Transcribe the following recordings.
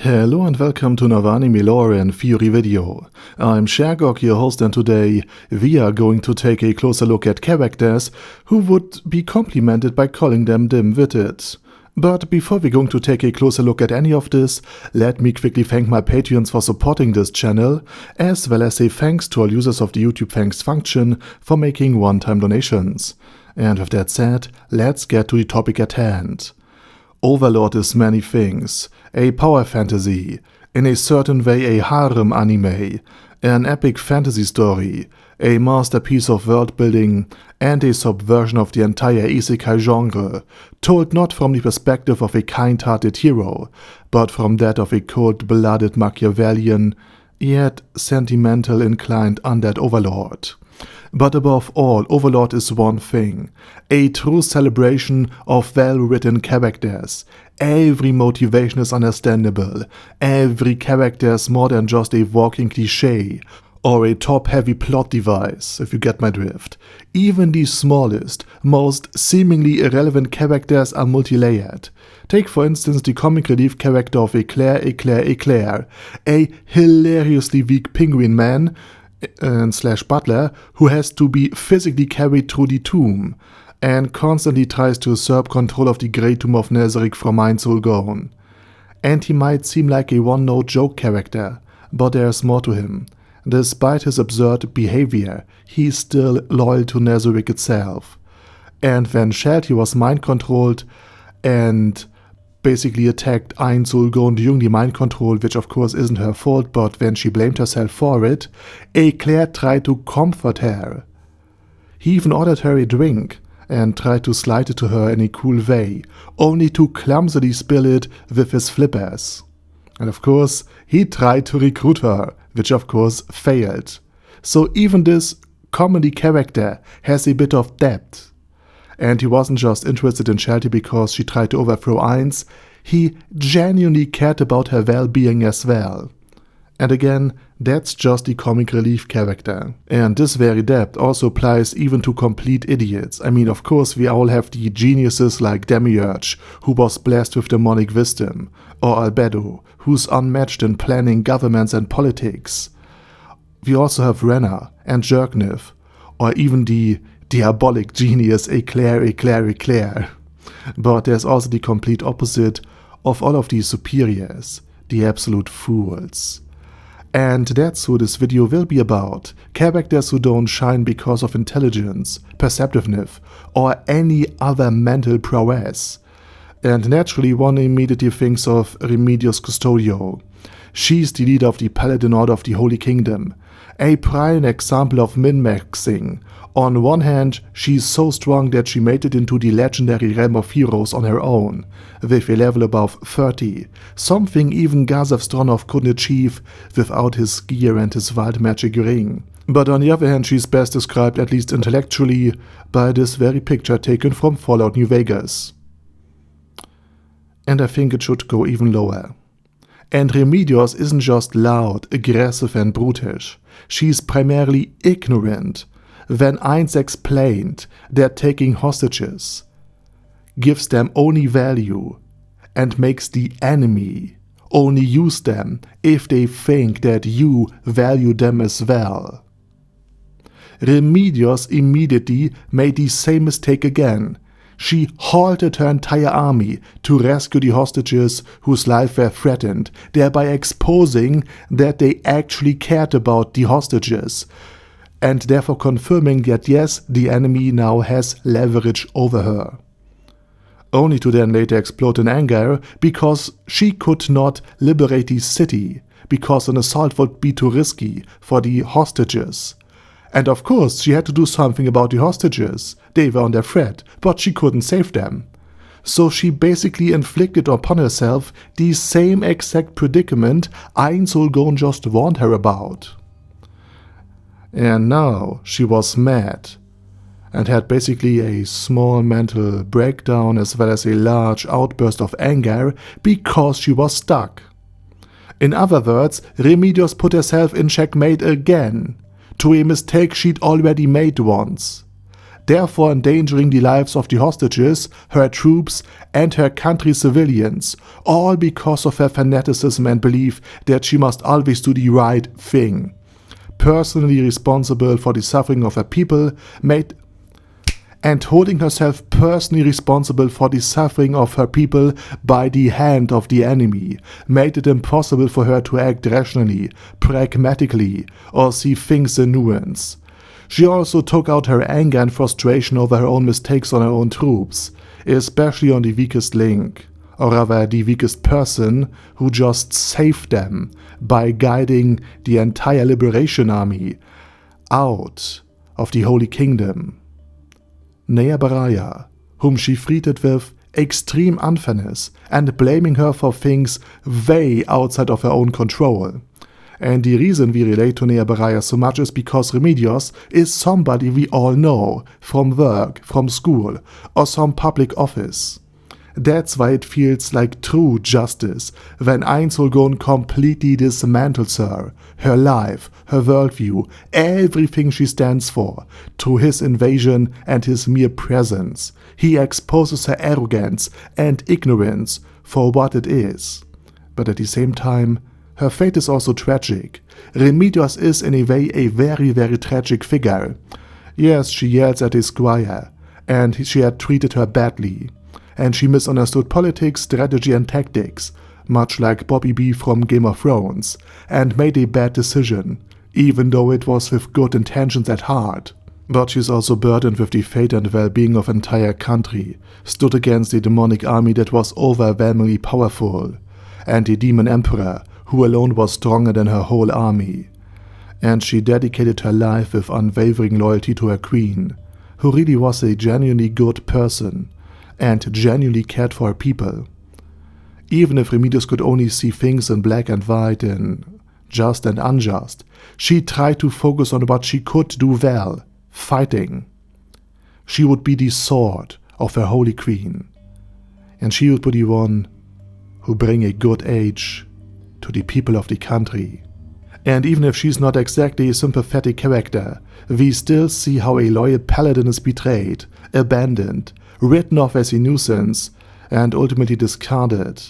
Hello and welcome to another anime lore and theory video. I'm Shergok, your host, and today we are going to take a closer look at characters who would be complimented by calling them dim-witted. But before we're going to take a closer look at any of this, let me quickly thank my Patreons for supporting this channel, as well as say thanks to all users of the YouTube thanks function for making one-time donations. And with that said, let's get to the topic at hand. Overlord is many things: a power fantasy, in a certain way a harem anime, an epic fantasy story, a masterpiece of world building, and a subversion of the entire isekai genre, told not from the perspective of a kind-hearted hero, but from that of a cold-blooded Machiavellian, yet sentimental inclined undead overlord. But above all, Overlord is one thing: a true celebration of well-written characters. Every motivation is understandable, every character is more than just a walking cliché, or a top-heavy plot device, if you get my drift. Even the smallest, most seemingly irrelevant characters are multi-layered. Take for instance the comic relief character of Eclair, a hilariously weak penguin man, / butler, who has to be physically carried through the tomb, and constantly tries to usurp control of the Great Tomb of Nazarick from Ainsul Gone. And he might seem like a one-note joke character, but there's more to him. Despite his absurd behavior, he's still loyal to Nazarick itself. And when Shelty was mind-controlled and basically attacked Ainsul Gone during the mind control, which of course isn't her fault, but when she blamed herself for it, Eclair tried to comfort her. He even ordered her a drink and tried to slide it to her in a cool way, only to clumsily spill it with his flippers. And of course, he tried to recruit her, which of course failed. So even this comedy character has a bit of depth. And he wasn't just interested in Shelty because she tried to overthrow Ainz, he genuinely cared about her well-being as well. And again, that's just the comic relief character. And this very depth also applies even to complete idiots. I mean, of course we all have the geniuses like Demiurge, who was blessed with demonic wisdom, or Albedo, who's unmatched in planning governments and politics. We also have Renna and Jerkniff, or even the diabolic genius Eclair. But there's also the complete opposite of all of these superiors, the absolute fools. And that's who this video will be about: characters who don't shine because of intelligence, perceptiveness, or any other mental prowess. And naturally one immediately thinks of Remedios Custodial. She's the leader of the Paladin Order of the Holy Kingdom, a prime example of min-maxing. On one hand, she's so strong that she made it into the legendary realm of heroes on her own, with a level above 30, something even Gazav Stronov couldn't achieve without his gear and his wild magic ring. But on the other hand, she's best described, at least intellectually, by this very picture taken from Fallout New Vegas. And I think it should go even lower. And Remedios isn't just loud, aggressive and brutish. She's primarily ignorant. When Ainz explained that taking hostages gives them only value and makes the enemy only use them if they think that you value them as well. Remedios immediately made the same mistake again. She halted her entire army to rescue the hostages whose lives were threatened, thereby exposing that they actually cared about the hostages, and therefore confirming that yes, the enemy now has leverage over her. Only to then later explode in anger because she could not liberate the city, because an assault would be too risky for the hostages. And of course she had to do something about the hostages. They were under threat, but she couldn't save them. So she basically inflicted upon herself the same exact predicament Ainsul Gone just warned her about. And now she was mad, and had basically a small mental breakdown as well as a large outburst of anger because she was stuck. In other words, Remedios put herself in checkmate again, to a mistake she'd already made once. therefore endangering the lives of the hostages, her troops, and her country's civilians, all because of her fanaticism and belief that she must always do the right thing. Personally responsible for the suffering of her people, and holding herself personally responsible for the suffering of her people by the hand of the enemy, made it impossible for her to act rationally, pragmatically, or see things in nuance. She also took out her anger and frustration over her own mistakes on her own troops, especially on the weakest link, or rather the weakest person who just saved them by guiding the entire liberation army out of the Holy Kingdom. Nea Baraya, whom she treated with extreme unfairness and blaming her for things way outside of her own control. And the reason we relate to Nea Baraya so much is because Remedios is somebody we all know from work, from school, or some public office. That's why it feels like true justice when Einzelgon completely dismantles her life, her worldview, everything she stands for, through his invasion and his mere presence. He exposes her arrogance and ignorance for what it is. But at the same time, her fate is also tragic. Remedios is in a way a very, very tragic figure. Yes, she yells at his squire, and she had treated her badly. And she misunderstood politics, strategy and tactics, much like Bobby B from Game of Thrones, and made a bad decision, even though it was with good intentions at heart. But she's also burdened with the fate and well-being of an entire country, stood against a demonic army that was overwhelmingly powerful, and a demon emperor who alone was stronger than her whole army. And she dedicated her life with unwavering loyalty to her queen, who really was a genuinely good person, and genuinely cared for her people. Even if Remedios could only see things in black and white, in just and unjust, she tried to focus on what she could do well, fighting. She would be the sword of her holy queen, and she would be the one who bring a good age to the people of the country. And even if she's not exactly a sympathetic character, we still see how a loyal paladin is betrayed, abandoned, written off as a nuisance, and ultimately discarded,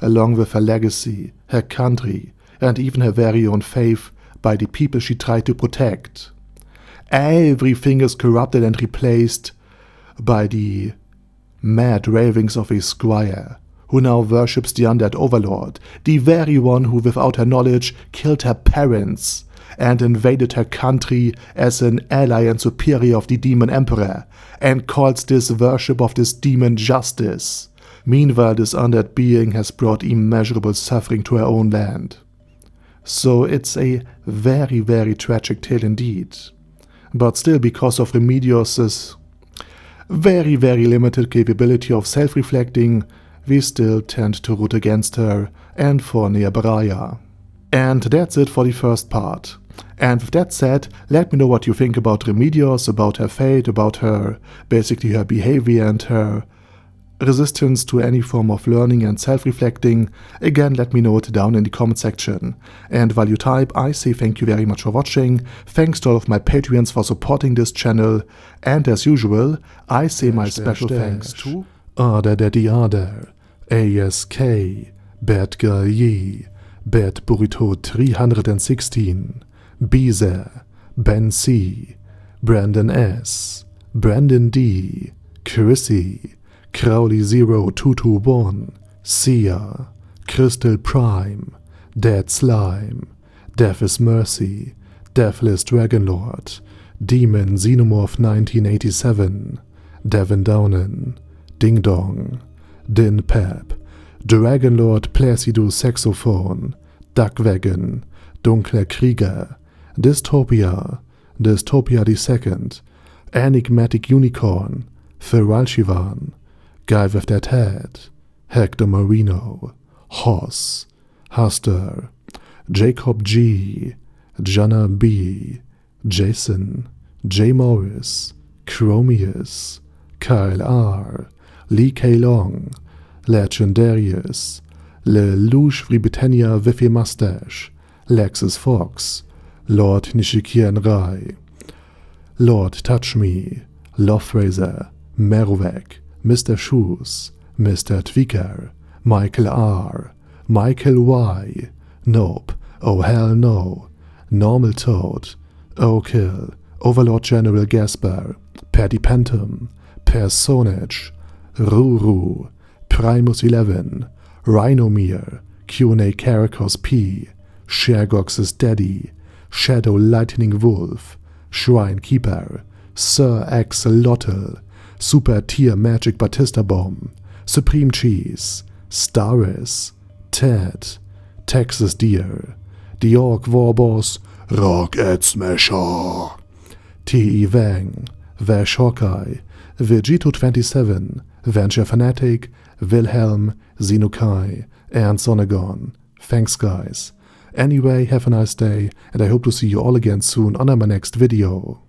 along with her legacy, her country, and even her very own faith by the people she tried to protect. Everything is corrupted and replaced by the mad ravings of a squire, who now worships the undead Overlord, the very one who without her knowledge killed her parents, and invaded her country as an ally and superior of the demon emperor, and calls this worship of this demon justice. Meanwhile, this undead being has brought immeasurable suffering to her own land. So it's a very, very tragic tale indeed. But still, because of Remedios' very, very limited capability of self-reflecting, we still tend to root against her and for Nea Baraya. And that's it for the first part. And with that said, let me know what you think about Remedios, about her fate, about her, basically her behavior and her resistance to any form of learning and self-reflecting. Again, let me know it down in the comment section. And while you type, I say thank you very much for watching, thanks to all of my Patreons for supporting this channel, and as usual, I say my special thanks to Ada Daddy Ada, ASK, Bad Guy Yee, Bad Burrito 316, Beezer, Ben C, Brandon S, Brandon D, Chrissy, Crowley 0221, Sia, Crystal Prime, Dead Slime, Death is Mercy, Deathless Dragonlord, Demon Xenomorph 1987, Devin Downen, Ding Dong, Din Pep, Dragonlord Placidus Saxophone, Duckwagon, Dunkler Krieger, Dystopia, Dystopia II, Enigmatic Unicorn, Feral Shivan, Guy with That Head, Hector Marino, Hoss, Huster, Jacob G, Jana B, Jason, J. Morris, Chromius, Kyle R, Lee K. Long, Legendarius, Le Louche Britannia with a Mustache, Lexus Fox, Lord Nishikian Rai, Lord Touch Me, Lofrazer, Merowek, Mr. Shoes, Mr. Tweaker, Michael R., Michael Y., Nope, Oh Hell No, Normal Toad, O'Kill, Overlord General Gasper, Paddy Pentum, Personage, Ruru, Primus 11, Rhinomere, Q&A Caracos P, Shergox's Daddy, Shadow Lightning Wolf, Shrine Keeper, Sir Axolotl, Super Tier Magic Batista Bomb, Supreme Cheese, Staris, Ted, Texas Deer, The Orc Warboss, Rocket Smasher, T.E. Wang, Vash Hawkeye, Vegito27, Venture Fanatic, Wilhelm, Xenokai, and Sonagon. Thanks guys. Anyway, have a nice day, and I hope to see you all again soon on my next video.